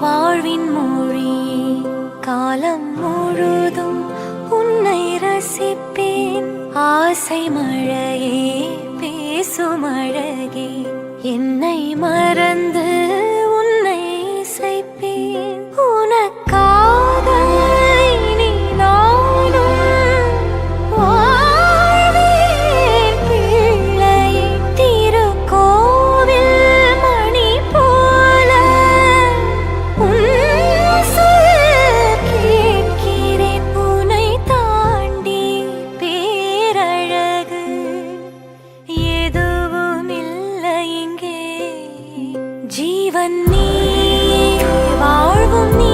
வாழ்வின் மொழியே காலம் முழுதும் உன்னை ரசிப்பேன். ஆசை மழையே பேசும் அழகே என்னை மறந்து உன்னை இசைப்பேன். உனக்காக இனி நானும் வாழ்வேன் பிள்ளையே. திருக்கோவில் மணி போல உன் சொல் கேட்கிறேன். உன்னை தாண்டி பேரழகு எதுவும் இல்லை இங்கே. ஜீவன் நீ வாழ்வும் நீ